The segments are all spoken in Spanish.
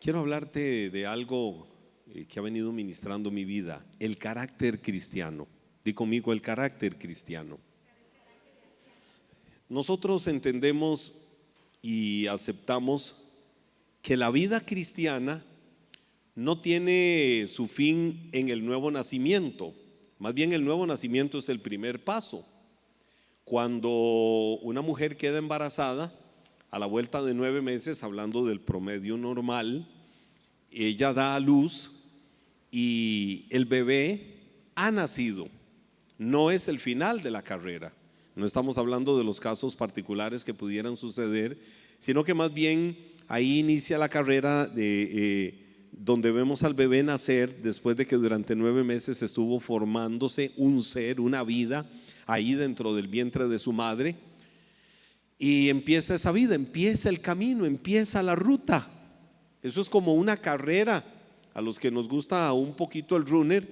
Quiero hablarte de algo que ha venido ministrando mi vida, el carácter cristiano. Di conmigo, el carácter cristiano. Nosotros entendemos y aceptamos que la vida cristiana no tiene su fin en el nuevo nacimiento. Más bien el nuevo nacimiento es el primer paso. Cuando una mujer queda embarazada, a la vuelta de 9 meses, hablando del promedio normal, ella da a luz y el bebé ha nacido. No es el final de la carrera. No estamos hablando de los casos particulares que pudieran suceder, sino que más bien ahí inicia la carrera donde vemos al bebé nacer después de que durante 9 meses estuvo formándose un ser, una vida ahí dentro del vientre de su madre. Y empieza esa vida, empieza el camino, empieza la ruta. Eso es como una carrera. A los que nos gusta un poquito el runner,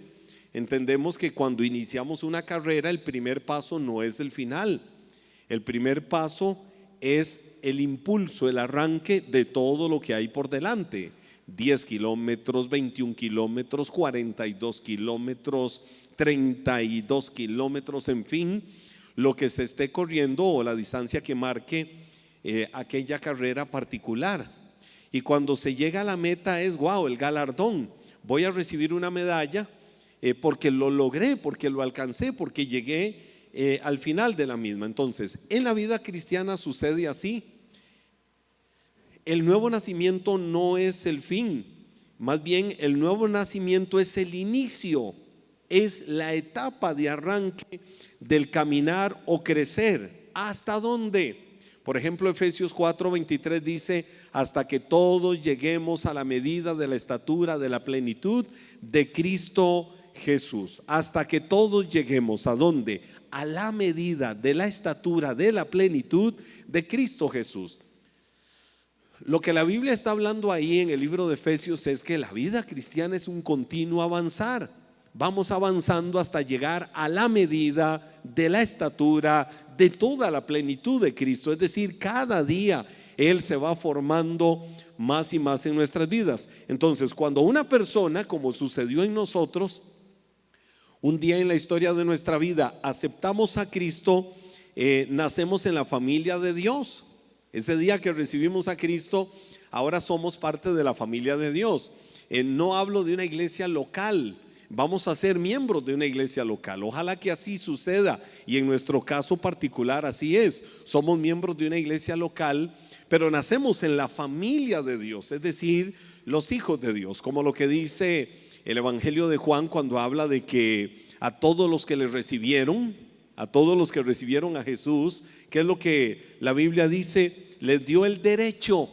entendemos que cuando iniciamos una carrera, el primer paso no es el final. El primer paso es el impulso, el arranque de todo lo que hay por delante. 10 kilómetros, 21 kilómetros, 42 kilómetros, 32 kilómetros, en fin, lo que se esté corriendo o la distancia que marque aquella carrera particular. Y cuando se llega a la meta es wow, el galardón. Voy a recibir una medalla porque lo logré, porque lo alcancé, porque llegué al final de la misma. Entonces, en la vida cristiana sucede así. El nuevo nacimiento no es el fin, más bien el nuevo nacimiento es el inicio, es la etapa de arranque del caminar o crecer. ¿Hasta dónde? Por ejemplo, Efesios 4:23 dice: hasta que todos lleguemos a la medida de la estatura de la plenitud de Cristo Jesús. Hasta que todos lleguemos ¿a dónde? A la medida de la estatura de la plenitud de Cristo Jesús. Lo que la Biblia está hablando ahí en el libro de Efesios es que la vida cristiana es un continuo avanzar. Vamos avanzando hasta llegar a la medida de la estatura de toda la plenitud de Cristo. Es decir, cada día Él se va formando más y más en nuestras vidas. Entonces, cuando una persona, como sucedió en nosotros, un día en la historia de nuestra vida aceptamos a Cristo, nacemos en la familia de Dios. Ese día que recibimos a Cristo, ahora somos parte de la familia de Dios. No hablo de una iglesia local. Vamos a ser miembros de una iglesia local. Ojalá que así suceda, y en nuestro caso particular así es. Somos miembros de una iglesia local, pero nacemos en la familia de Dios, es decir, los hijos de Dios, como lo que dice el Evangelio de Juan cuando habla de que a todos los que le recibieron, a todos los que recibieron a Jesús, ¿qué es lo que la Biblia dice? Les dio el derecho,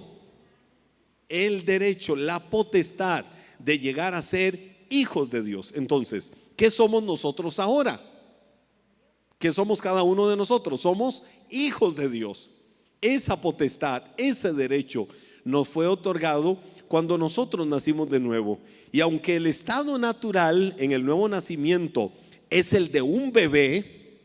la potestad de llegar a ser hijos de Dios. Entonces, ¿qué somos nosotros ahora? ¿Qué somos cada uno de nosotros? Somos hijos de Dios. Esa potestad, ese derecho nos fue otorgado cuando nosotros nacimos de nuevo. Y aunque el estado natural en el nuevo nacimiento es el de un bebé,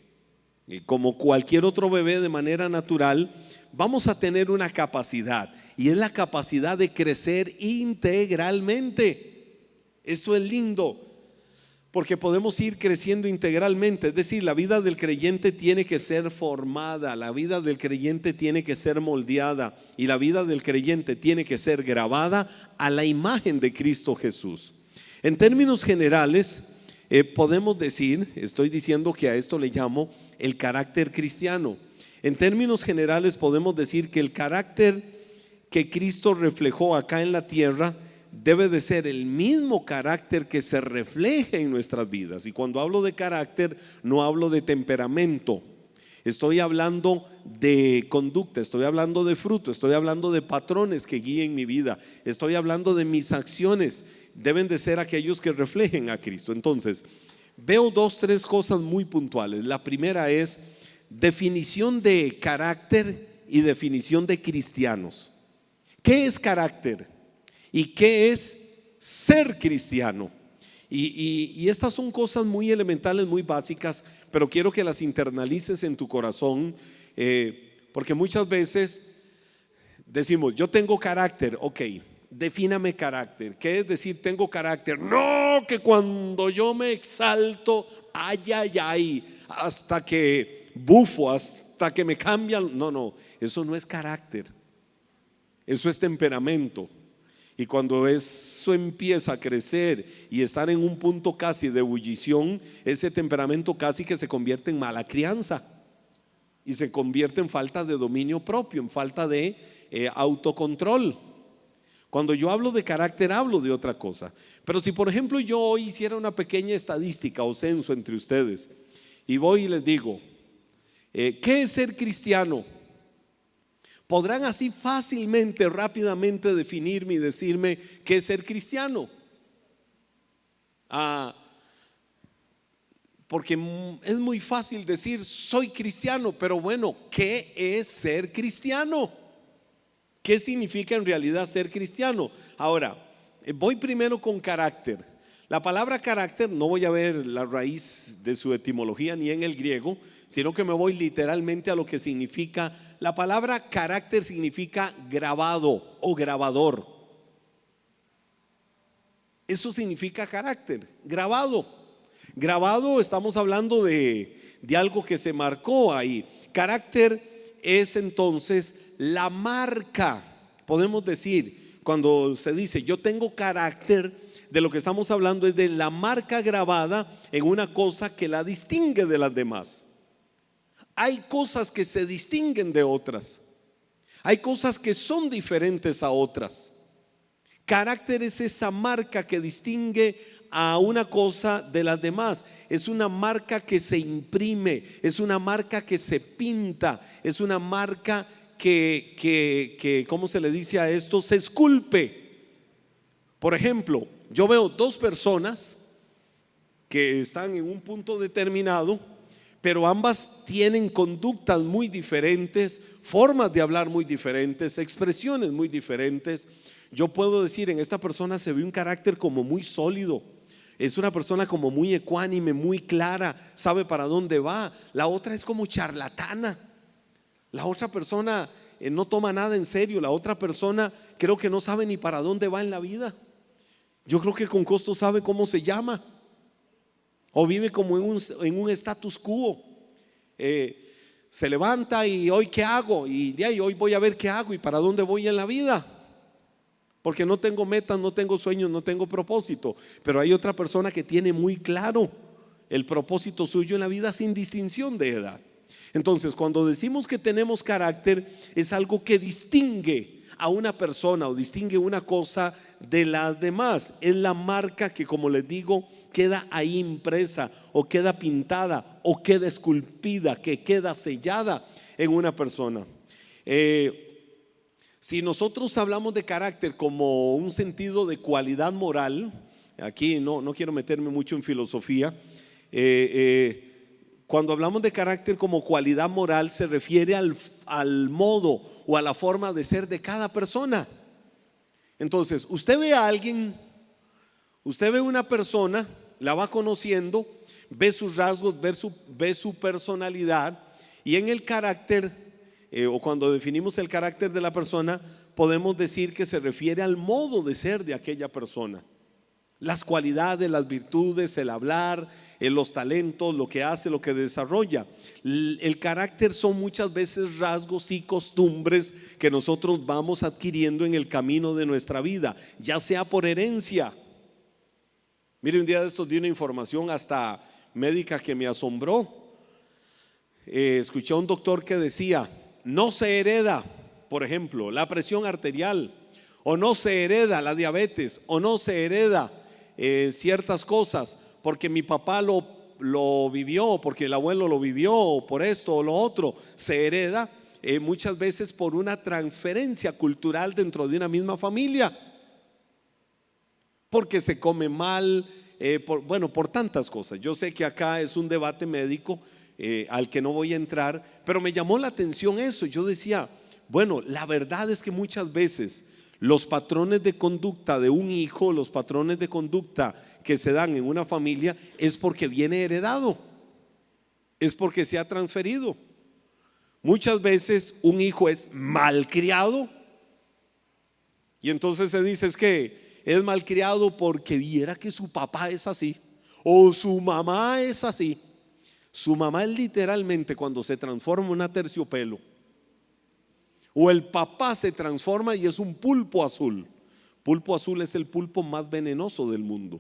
y como cualquier otro bebé de manera natural, vamos a tener una capacidad, y es la capacidad de crecer integralmente. Esto es lindo, porque podemos ir creciendo integralmente. Es decir, la vida del creyente tiene que ser formada, la vida del creyente tiene que ser moldeada, y la vida del creyente tiene que ser grabada a la imagen de Cristo Jesús. En términos generales, podemos decir, estoy diciendo que a esto le llamo el carácter cristiano. En términos generales podemos decir que el carácter que Cristo reflejó acá en la tierra debe de ser el mismo carácter que se refleja en nuestras vidas. Y cuando hablo de carácter, no hablo de temperamento, estoy hablando de conducta, estoy hablando de fruto, estoy hablando de patrones que guíen mi vida, estoy hablando de mis acciones. Deben de ser aquellos que reflejen a Cristo. Entonces, veo 3 cosas muy puntuales. La primera es definición de carácter y definición de cristianos. ¿Qué es carácter? ¿Y qué es ser cristiano? Y estas son cosas muy elementales, muy básicas, pero quiero que las internalices en tu corazón, porque muchas veces decimos: yo tengo carácter. Ok, defíname carácter. ¿Qué es decir tengo carácter? No, que cuando yo me exalto, ay, ay, ay, hasta que bufo, hasta que me cambian. No, eso no es carácter. Eso es temperamento. Y cuando eso empieza a crecer y estar en un punto casi de ebullición, ese temperamento casi que se convierte en mala crianza y se convierte en falta de dominio propio, en falta de autocontrol. Cuando yo hablo de carácter, hablo de otra cosa. Pero si por ejemplo yo hoy hiciera una pequeña estadística o censo entre ustedes y voy y les digo, ¿qué es ser cristiano? Podrán así fácilmente, rápidamente definirme y decirme qué es ser cristiano. Porque es muy fácil decir soy cristiano, pero bueno, ¿qué es ser cristiano? ¿Qué significa en realidad ser cristiano? Ahora, voy primero con carácter. La palabra carácter, no voy a ver la raíz de su etimología ni en el griego, sino que me voy literalmente a lo que significa. La palabra carácter significa grabado o grabador. Eso significa carácter, grabado. Grabado, estamos hablando de algo que se marcó ahí. Carácter es entonces la marca. Podemos decir, cuando se dice yo tengo carácter, de lo que estamos hablando es de la marca grabada en una cosa que la distingue de las demás. Hay cosas que se distinguen de otras. Hay cosas que son diferentes a otras. Carácter es esa marca que distingue a una cosa de las demás. Es una marca que se imprime, es una marca que se pinta, es una marca que ¿cómo se le dice a esto? Se esculpe. Por ejemplo, yo veo dos personas que están en un punto determinado, pero ambas tienen conductas muy diferentes, formas de hablar muy diferentes, expresiones muy diferentes. Yo puedo decir, en esta persona se ve un carácter como muy sólido. Es una persona como muy ecuánime, muy clara, sabe para dónde va. La otra es como charlatana. La otra persona no toma nada en serio. La otra persona creo que no sabe ni para dónde va en la vida. Yo creo que con costo sabe cómo se llama. O vive como en un status quo. Se levanta y hoy qué hago, y de ahí hoy voy a ver qué hago y para dónde voy en la vida. Porque no tengo metas, no tengo sueños, no tengo propósito. Pero hay otra persona que tiene muy claro el propósito suyo en la vida sin distinción de edad. Entonces, cuando decimos que tenemos carácter, es algo que distingue a una persona o distingue una cosa de las demás. Es la marca que, como les digo, queda ahí impresa o queda pintada o queda esculpida, que queda sellada en una persona. Si nosotros hablamos de carácter como un sentido de cualidad moral, aquí no quiero meterme mucho en filosofía, cuando hablamos de carácter como cualidad moral se refiere al modo o a la forma de ser de cada persona. Entonces, usted ve a alguien, usted ve una persona, la va conociendo, ve sus rasgos, ve su personalidad, y en el carácter, o cuando definimos el carácter de la persona, podemos decir que se refiere al modo de ser de aquella persona. Las cualidades, las virtudes, el hablar, los talentos, lo que hace, lo que desarrolla. El carácter son muchas veces rasgos y costumbres que nosotros vamos adquiriendo en el camino de nuestra vida, ya sea por herencia. Mire, un día de estos vi una información hasta médica que me asombró. Escuché a un doctor que decía: no se hereda, por ejemplo, la presión arterial, o no se hereda la diabetes, o no se hereda ciertas cosas porque mi papá lo vivió, porque el abuelo lo vivió, por esto o lo otro. Se hereda muchas veces por una transferencia cultural dentro de una misma familia, porque se come mal, por tantas cosas. Yo sé que acá es un debate médico al que no voy a entrar, pero me llamó la atención eso. Yo decía, bueno, la verdad es que muchas veces los patrones de conducta de un hijo, los patrones de conducta que se dan en una familia, es porque viene heredado, es porque se ha transferido. Muchas veces un hijo es malcriado Y entonces se dice es que es malcriado porque viera que su papá es así o su mamá es así. Su mamá es literalmente cuando se transforma en una terciopelo, o el papá se transforma y es un pulpo azul. Pulpo azul es el pulpo más venenoso del mundo.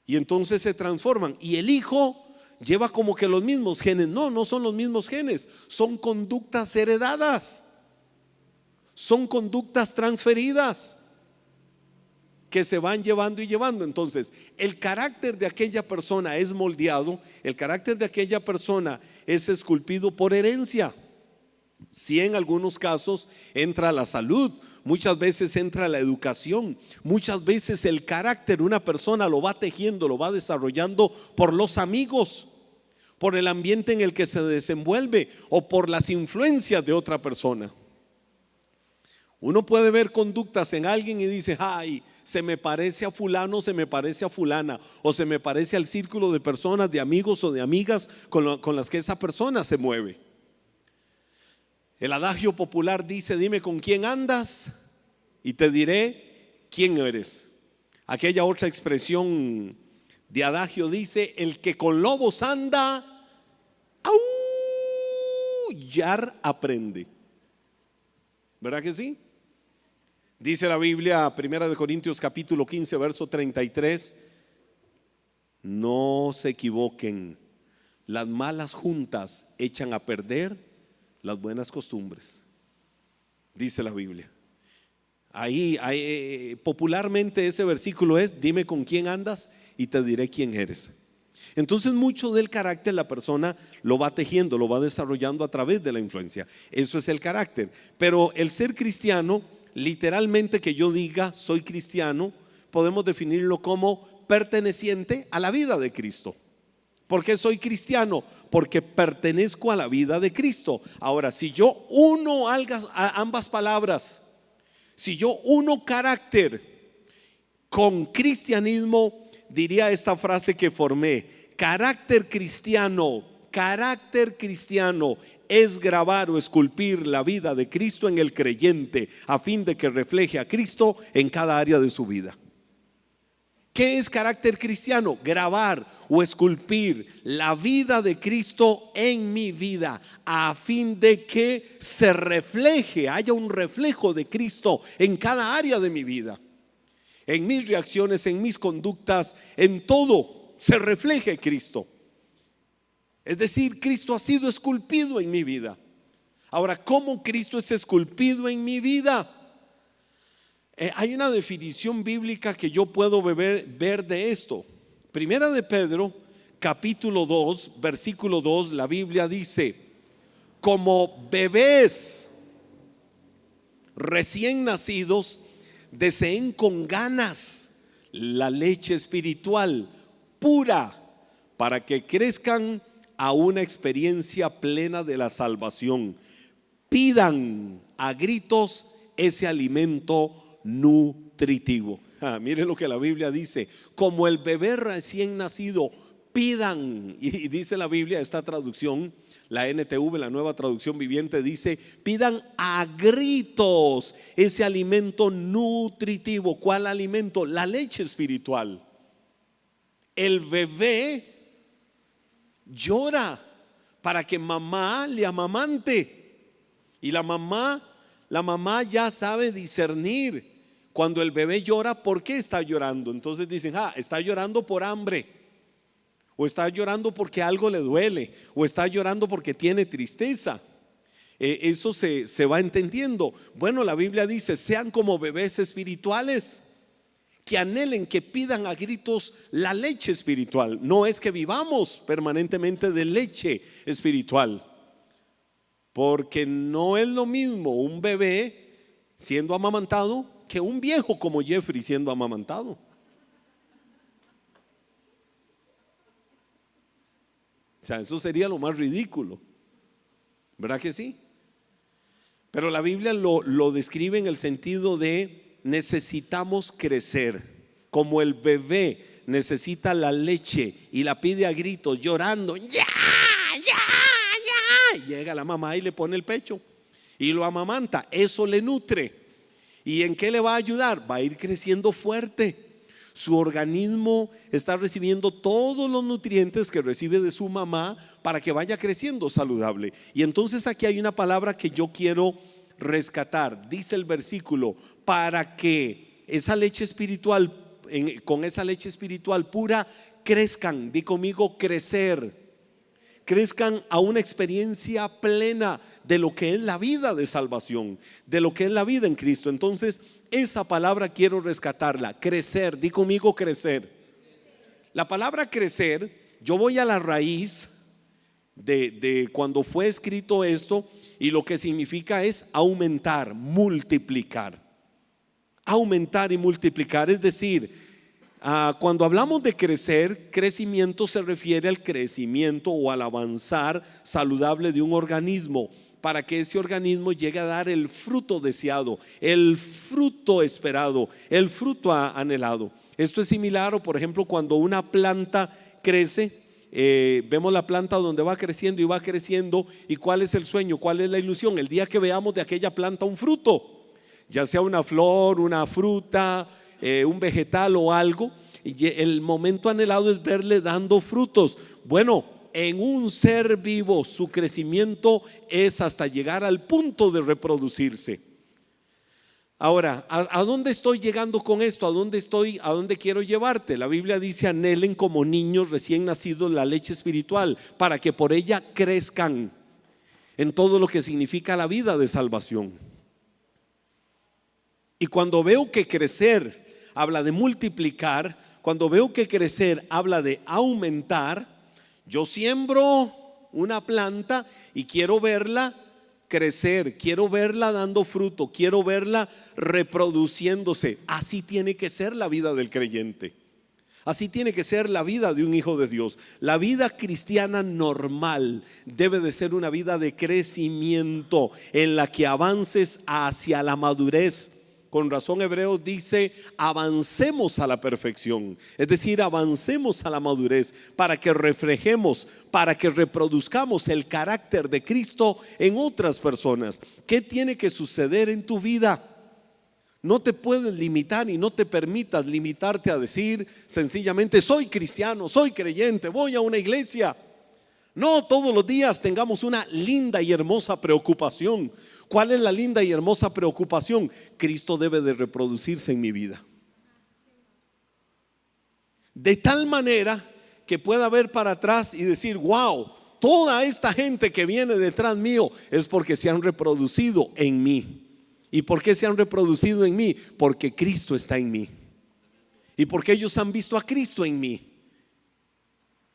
Y entonces se transforman y el hijo lleva como que los mismos genes. No, no son los mismos genes, son conductas heredadas, son conductas transferidas que se van llevando y llevando. Entonces el carácter de aquella persona es moldeado, el carácter de aquella persona es esculpido por herencia. Si en algunos casos entra la salud, muchas veces entra la educación, muchas veces el carácter de una persona lo va tejiendo, lo va desarrollando por los amigos, por el ambiente en el que se desenvuelve o por las influencias de otra persona. Uno puede ver conductas en alguien y dice, ay, se me parece a fulano, se me parece a fulana, o se me parece al círculo de personas, de amigos o de amigas con las que esa persona se mueve. El adagio popular dice, dime con quién andas y te diré quién eres. Aquella otra expresión de adagio dice, el que con lobos anda, aullar aprende. ¿Verdad que sí? Dice la Biblia, 1 Corintios capítulo 15, verso 33, no se equivoquen, las malas juntas echan a perder las buenas costumbres, dice la Biblia. Ahí popularmente ese versículo es, dime con quién andas y te diré quién eres. Entonces mucho del carácter la persona lo va tejiendo, lo va desarrollando a través de la influencia. Eso es el carácter. Pero el ser cristiano, literalmente que yo diga soy cristiano, podemos definirlo como perteneciente a la vida de Cristo. ¿Por qué soy cristiano? Porque pertenezco a la vida de Cristo. Ahora, si yo uno ambas palabras, si yo uno carácter con cristianismo, diría esta frase que formé: carácter cristiano es grabar o esculpir la vida de Cristo en el creyente, a fin de que refleje a Cristo en cada área de su vida. ¿Qué es carácter cristiano? Grabar o esculpir la vida de Cristo en mi vida, a fin de que se refleje, haya un reflejo de Cristo en cada área de mi vida, en mis reacciones, en mis conductas, en todo se refleje Cristo. Es decir, Cristo ha sido esculpido en mi vida. Ahora, ¿cómo Cristo es esculpido en mi vida? Hay una definición bíblica que yo puedo ver de esto. Primera de Pedro, capítulo 2, versículo 2, la Biblia dice: como bebés recién nacidos, deseen con ganas la leche espiritual pura, para que crezcan a una experiencia plena de la salvación. Pidan a gritos ese alimento nutritivo. Mire lo que la Biblia dice: como el bebé recién nacido, pidan. Y dice la Biblia, esta traducción, la NTV, la Nueva Traducción Viviente, dice: pidan a gritos ese alimento nutritivo. ¿Cuál alimento? La leche espiritual. El bebé llora para que mamá le amamante, y la mamá ya sabe discernir cuando el bebé llora, ¿por qué está llorando? Entonces dicen, está llorando por hambre, o está llorando porque algo le duele, o está llorando porque tiene tristeza. Eso se va entendiendo. Bueno, la Biblia dice: sean como bebés espirituales, que anhelen, que pidan a gritos la leche espiritual. No es que vivamos permanentemente de leche espiritual, porque no es lo mismo un bebé siendo amamantado que un viejo como Jeffrey siendo amamantado. O sea, eso sería lo más ridículo, ¿verdad que sí? Pero la Biblia lo describe en el sentido de necesitamos crecer, como el bebé necesita la leche y la pide a gritos, llorando, ya. Llega la mamá y le pone el pecho y lo amamanta. Eso le nutre. ¿Y en qué le va a ayudar? Va a ir creciendo fuerte. Su organismo está recibiendo todos los nutrientes que recibe de su mamá para que vaya creciendo saludable. Y entonces aquí hay una palabra que yo quiero rescatar. Dice el versículo: para que esa leche espiritual, con esa leche espiritual pura, crezcan. Di conmigo: crecer. Crezcan a una experiencia plena de lo que es la vida de salvación, de lo que es la vida en Cristo. Entonces, esa palabra quiero rescatarla: crecer. Di conmigo: crecer. La palabra crecer, yo voy a la raíz de cuando fue escrito esto, y lo que significa es aumentar, multiplicar. Aumentar y multiplicar, es decir, cuando hablamos de crecer, crecimiento se refiere al crecimiento o al avanzar saludable de un organismo, para que ese organismo llegue a dar el fruto deseado, el fruto esperado, el fruto anhelado. Esto es similar, o por ejemplo, cuando una planta crece, vemos la planta donde va creciendo y va creciendo, y ¿cuál es el sueño? ¿Cuál es la ilusión? El día que veamos de aquella planta un fruto, ya sea una flor, una fruta, un vegetal o algo, y el momento anhelado es verle dando frutos. Bueno, en un ser vivo su crecimiento es hasta llegar al punto de reproducirse. Ahora, ¿a dónde estoy llegando con esto? ¿A dónde quiero llevarte? La Biblia dice: anhelen como niños recién nacidos la leche espiritual, para que por ella crezcan en todo lo que significa la vida de salvación. Y cuando veo que crecer habla de multiplicar, cuando veo que crecer habla de aumentar, yo siembro una planta y quiero verla crecer, quiero verla dando fruto, quiero verla reproduciéndose. Así tiene que ser la vida del creyente. Así tiene que ser la vida de un hijo de Dios. La vida cristiana normal debe de ser una vida de crecimiento, en la que avances hacia la madurez. Con razón Hebreos dice: avancemos a la perfección, es decir, avancemos a la madurez, para que reflejemos, para que reproduzcamos el carácter de Cristo en otras personas. ¿Qué tiene que suceder en tu vida? No te puedes limitar, y no te permitas limitarte a decir sencillamente: soy cristiano, soy creyente, voy a una iglesia. No, todos los días tengamos una linda y hermosa preocupación. ¿Cuál es la linda y hermosa preocupación? Cristo debe de reproducirse en mi vida, de tal manera que pueda ver para atrás y decir: wow, toda esta gente que viene detrás mío es porque se han reproducido en mí. ¿Y por qué se han reproducido en mí? Porque Cristo está en mí, y porque ellos han visto a Cristo en mí.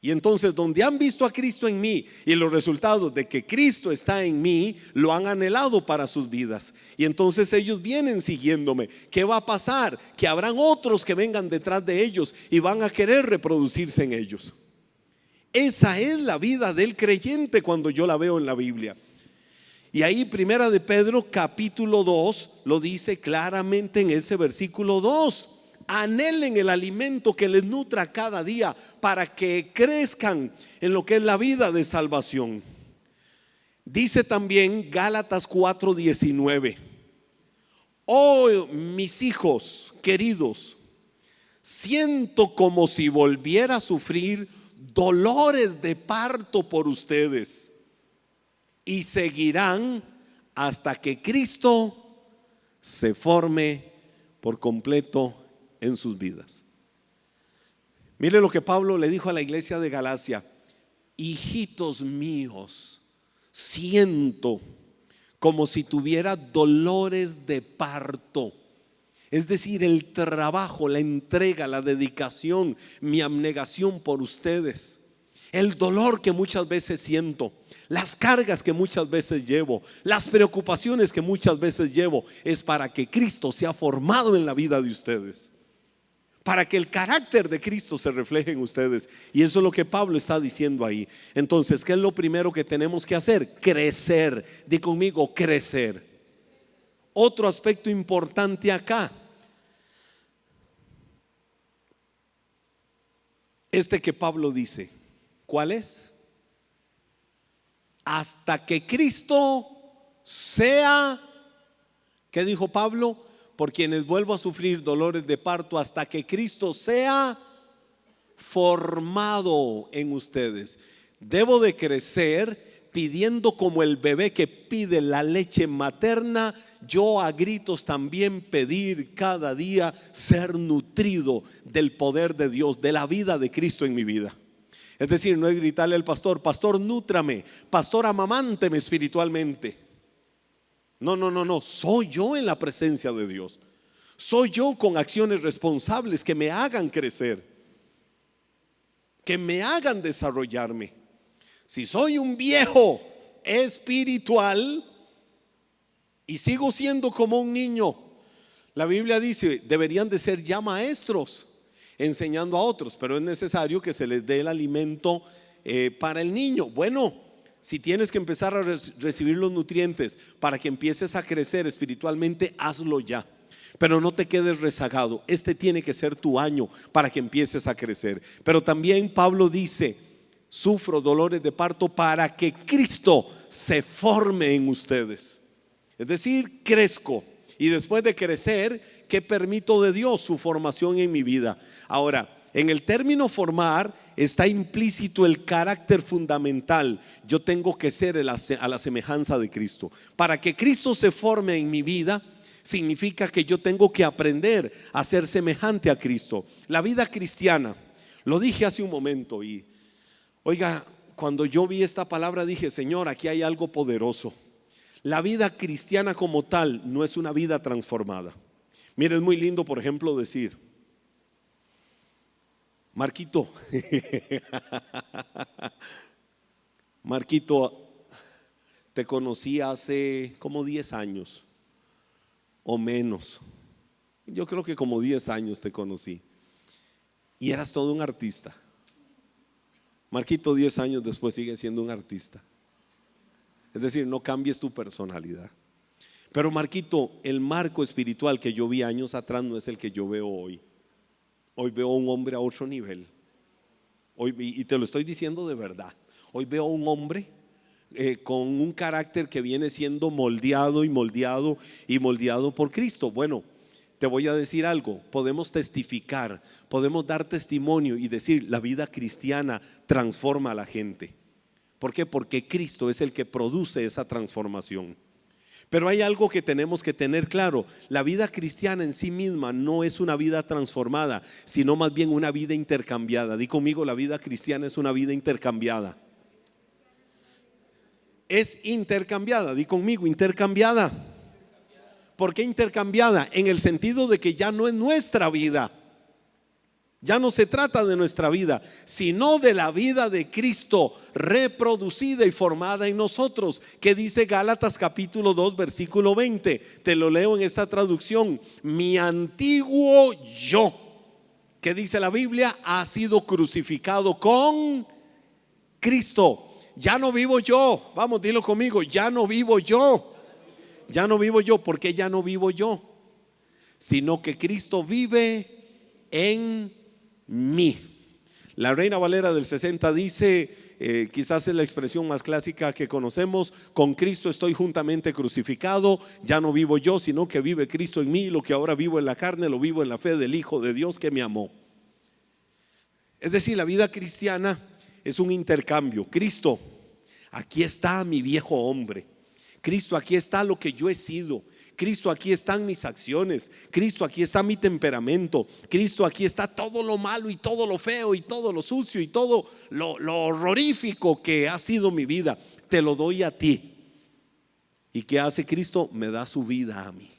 Y entonces, donde han visto a Cristo en mí y los resultados de que Cristo está en mí, lo han anhelado para sus vidas. Y entonces ellos vienen siguiéndome. ¿Qué va a pasar? Que habrán otros que vengan detrás de ellos y van a querer reproducirse en ellos. Esa es la vida del creyente cuando yo la veo en la Biblia. Y ahí Primera de Pedro capítulo 2 lo dice claramente en ese versículo 2. Anhelen el alimento que les nutra cada día, para que crezcan en lo que es la vida de salvación. Dice también Gálatas 4:19: oh, mis hijos queridos, siento como si volviera a sufrir dolores de parto por ustedes, y seguirán hasta que Cristo se forme por completo en sus vidas. Mire lo que Pablo le dijo a la iglesia de Galacia: hijitos míos, siento como si tuviera dolores de parto. Es decir, el trabajo, la entrega, la dedicación, mi abnegación por ustedes, el dolor que muchas veces siento, las cargas que muchas veces llevo, las preocupaciones que muchas veces llevo, es para que Cristo sea formado en la vida de ustedes, para que el carácter de Cristo se refleje en ustedes. Y eso es lo que Pablo está diciendo ahí. Entonces, ¿qué es lo primero que tenemos que hacer? Crecer. Di conmigo: crecer. Otro aspecto importante acá, que Pablo dice, ¿cuál es? Hasta que Cristo sea, ¿qué dijo Pablo? por quienes vuelvo a sufrir dolores de parto hasta que Cristo sea formado en ustedes. Debo de crecer pidiendo como el bebé que pide la leche materna, yo a gritos también pedir cada día ser nutrido del poder de Dios, de la vida de Cristo en mi vida. Es decir, no es gritarle al pastor: pastor, nútrame, pastor, amamánteme espiritualmente. No, soy yo en la presencia de Dios. Soy yo con acciones responsables que me hagan crecer, que me hagan desarrollarme. Si soy un viejo espiritual y sigo siendo como un niño, la Biblia dice, deberían de ser ya maestros enseñando a otros, pero es necesario que se les dé el alimento para el niño. Bueno, si tienes que empezar a recibir los nutrientes para que empieces a crecer espiritualmente, hazlo ya. Pero no te quedes rezagado. Este tiene que ser tu año para que empieces a crecer. Pero también Pablo dice: sufro dolores de parto para que Cristo se forme en ustedes. Es decir, crezco. Y después de crecer, ¿qué permito de Dios? Su formación en mi vida. Ahora, en el término formar está implícito el carácter fundamental. Yo tengo que ser a la semejanza de Cristo. Para que Cristo se forme en mi vida, significa que yo tengo que aprender a ser semejante a Cristo. La vida cristiana, lo dije hace un momento, y oiga, cuando yo vi esta palabra dije: Señor, aquí hay algo poderoso. La vida cristiana como tal no es una vida transformada. Mire, es muy lindo, por ejemplo, decir: Marquito, Marquito, te conocí hace como 10 años o menos. Yo creo que como 10 años te conocí y eras todo un artista. Marquito 10 años después sigue siendo un artista. Es decir, no cambies tu personalidad. Pero Marquito, el marco espiritual que yo vi años atrás no es el que yo veo hoy. Hoy veo a un hombre a otro nivel. Hoy, y te lo estoy diciendo de verdad, hoy veo a un hombre con un carácter que viene siendo moldeado y moldeado y moldeado por Cristo. Bueno, te voy a decir algo: podemos testificar, podemos dar testimonio y decir: la vida cristiana transforma a la gente. ¿Por qué? Porque Cristo es el que produce esa transformación. Pero hay algo que tenemos que tener claro: la vida cristiana en sí misma no es una vida transformada, sino más bien una vida intercambiada. Di conmigo: la vida cristiana es una vida intercambiada. Es intercambiada, di conmigo: intercambiada. ¿Por qué intercambiada? En el sentido de que ya no es nuestra vida. Ya no se trata de nuestra vida, sino de la vida de Cristo reproducida y formada en nosotros. ¿Qué dice Gálatas capítulo 2 versículo 20? Te lo leo en esta traducción: mi antiguo yo, ¿qué dice la Biblia? Ha sido crucificado con Cristo. Ya no vivo yo. Vamos, dilo conmigo: ya no vivo yo. Ya no vivo yo. ¿Por qué ya no vivo yo? Sino que Cristo vive en mí. La Reina Valera del 60 dice, quizás es la expresión más clásica que conocemos: con Cristo estoy juntamente crucificado, ya no vivo yo, sino que vive Cristo en mí. Lo que ahora vivo en la carne, lo vivo en la fe del Hijo de Dios que me amó. Es decir, la vida cristiana es un intercambio. Cristo, aquí está mi viejo hombre. Cristo, aquí está lo que yo he sido. Cristo, aquí están mis acciones. Cristo, aquí está mi temperamento. Cristo, aquí está todo lo malo y todo lo feo y todo lo sucio y todo lo horrorífico que ha sido mi vida. Te lo doy a ti. ¿Y qué hace Cristo? Me da su vida a mí.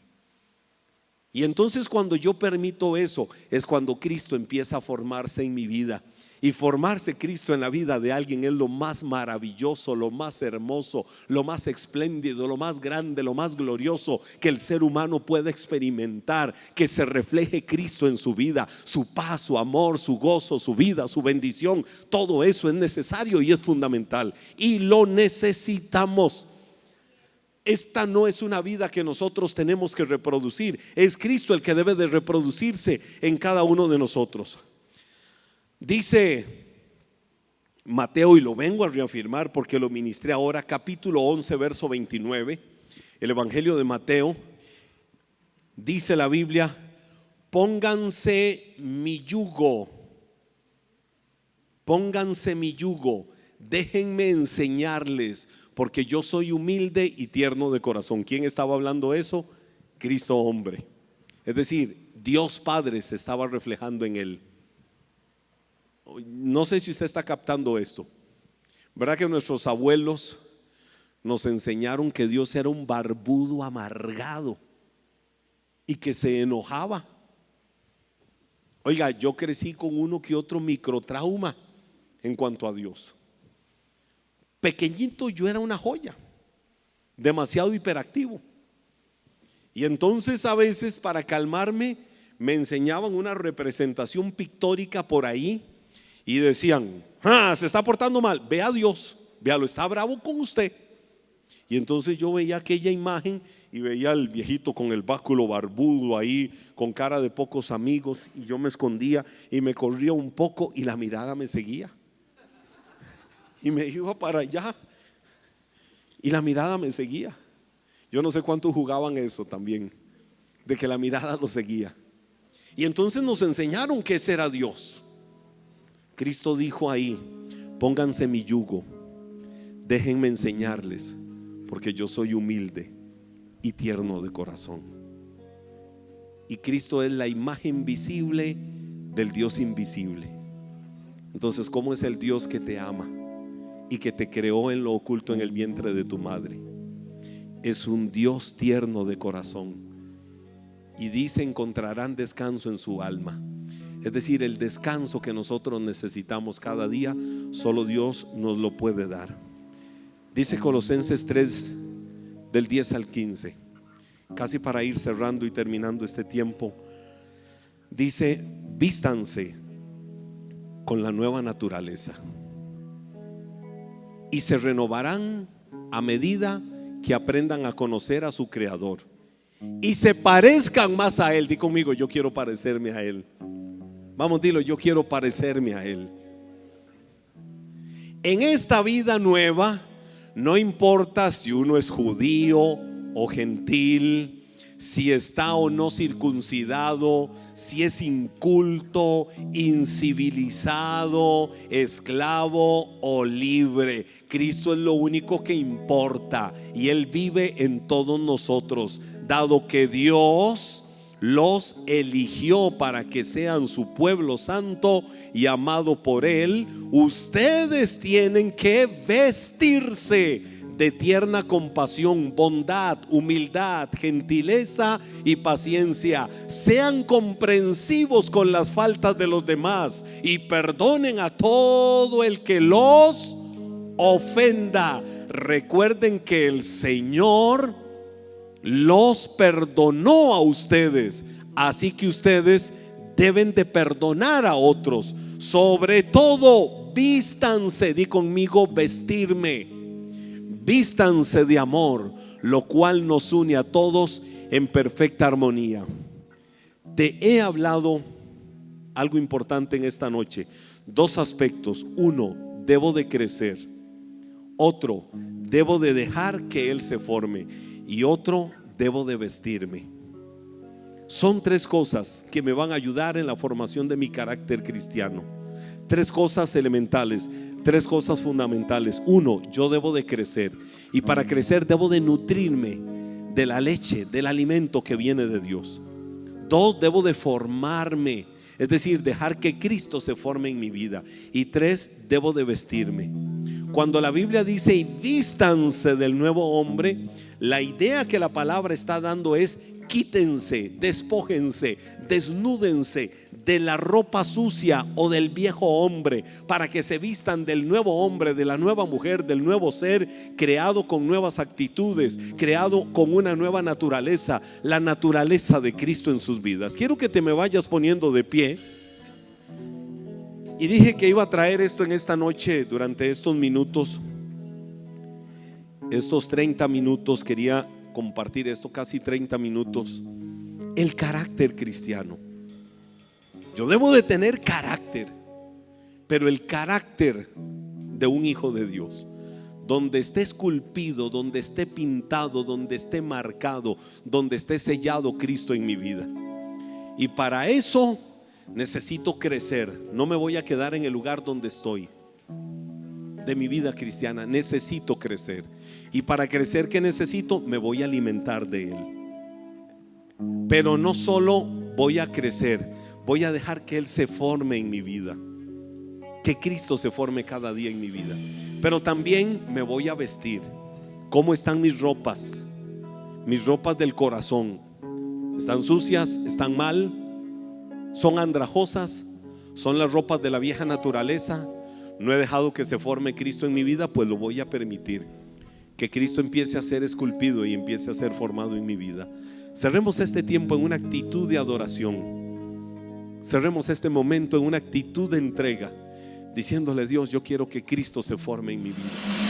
Y entonces cuando yo permito eso, es cuando Cristo empieza a formarse en mi vida. Y formarse Cristo en la vida de alguien es lo más maravilloso, lo más hermoso, lo más espléndido, lo más grande, lo más glorioso que el ser humano puede experimentar. Que se refleje Cristo en su vida, su paz, su amor, su gozo, su vida, su bendición. Todo eso es necesario y es fundamental, y lo necesitamos. Esta no es una vida que nosotros tenemos que reproducir. Es Cristo el que debe de reproducirse en cada uno de nosotros. Dice Mateo, y lo vengo a reafirmar porque lo ministré ahora, capítulo 11 verso 29, el Evangelio de Mateo. Dice la Biblia: pónganse mi yugo, pónganse mi yugo, déjenme enseñarles, porque yo soy humilde y tierno de corazón. ¿Quién estaba hablando eso? Cristo hombre. Es decir, Dios Padre se estaba reflejando en él. No sé si usted está captando esto. ¿Verdad que nuestros abuelos nos enseñaron que Dios era un barbudo amargado y que se enojaba? Oiga, yo crecí con uno que otro microtrauma en cuanto a Dios. Pequeñito yo era una joya, demasiado hiperactivo. Y entonces a veces, para calmarme, me enseñaban una representación pictórica por ahí y decían: se está portando mal, ve a Dios, véalo, está bravo con usted. Y entonces yo veía aquella imagen y veía al viejito con el báculo barbudo ahí, con cara de pocos amigos, y yo me escondía y me corría un poco y la mirada me seguía y me iba para allá y la mirada me seguía. Yo no sé cuántos jugaban eso también, de que la mirada lo seguía. Y entonces nos enseñaron que ese era Dios. Cristo dijo ahí: pónganse mi yugo, déjenme enseñarles, porque yo soy humilde y tierno de corazón. Y Cristo es la imagen visible del Dios invisible. Entonces, ¿cómo es el Dios que te ama y que te creó en lo oculto en el vientre de tu madre? Es un Dios tierno de corazón, y dice: encontrarán descanso en su alma. Es decir, el descanso que nosotros necesitamos cada día, solo Dios nos lo puede dar. Dice Colosenses 3, del 10 al 15, casi para ir cerrando y terminando este tiempo. Dice: vístanse con la nueva naturaleza y se renovarán a medida que aprendan a conocer a su Creador y se parezcan más a Él. Di conmigo: yo quiero parecerme a Él. Vamos, dilo: yo quiero parecerme a Él. En esta vida nueva, no importa si uno es judío o gentil, si está o no circuncidado, si es inculto, incivilizado, esclavo o libre. Cristo es lo único que importa, y Él vive en todos nosotros, dado que Dios los eligió para que sean su pueblo santo y amado por Él. Ustedes tienen que vestirse de tierna compasión, bondad, humildad, gentileza y paciencia. Sean comprensivos con las faltas de los demás y perdonen a todo el que los ofenda. Recuerden que el Señor los perdonó a ustedes, así que ustedes deben de perdonar a otros. Sobre todo, vístanse, di conmigo: vestirme. Vístanse de amor, lo cual nos une a todos en perfecta armonía. Te he hablado algo importante en esta noche. Dos aspectos: uno, debo de crecer; otro, debo de dejar que Él se forme; y otro, debo de vestirme. Son tres cosas que me van a ayudar en la formación de mi carácter cristiano. Tres cosas elementales, tres cosas fundamentales. Uno, yo debo de crecer, y para crecer debo de nutrirme de la leche, del alimento que viene de Dios. Dos, debo de formarme, es decir, dejar que Cristo se forme en mi vida. Y tres, debo de vestirme. Cuando la Biblia dice: y vístanse del nuevo hombre, la idea que la palabra está dando es: quítense, despójense, desnúdense de la ropa sucia o del viejo hombre, para que se vistan del nuevo hombre, de la nueva mujer, del nuevo ser, creado con nuevas actitudes, creado con una nueva naturaleza, la naturaleza de Cristo en sus vidas. Quiero que te me vayas poniendo de pie. Y dije que iba a traer esto en esta noche. Durante estos minutos, estos 30 minutos, quería compartir esto, casi 30 minutos. El carácter cristiano. Yo debo de tener carácter, pero el carácter de un hijo de Dios. donde esté esculpido, donde esté pintado, donde esté marcado, donde esté sellado Cristo en mi vida. Y para eso necesito crecer. No me voy a quedar en el lugar donde estoy de mi vida cristiana. Necesito crecer. Y para crecer, ¿qué necesito? Me voy a alimentar de Él. Pero no solo voy a crecer, voy a dejar que Él se forme en mi vida, que Cristo se forme cada día en mi vida. Pero también me voy a vestir. ¿Cómo están mis ropas? Mis ropas del corazón. ¿Están sucias? ¿Están mal? ¿Son andrajosas? ¿Son las ropas de la vieja naturaleza? No he dejado que se forme Cristo en mi vida, pues lo voy a permitir. Que Cristo empiece a ser esculpido y empiece a ser formado en mi vida. Cerremos este tiempo en una actitud de adoración. Cerremos este momento en una actitud de entrega, diciéndole: Dios, yo quiero que Cristo se forme en mi vida.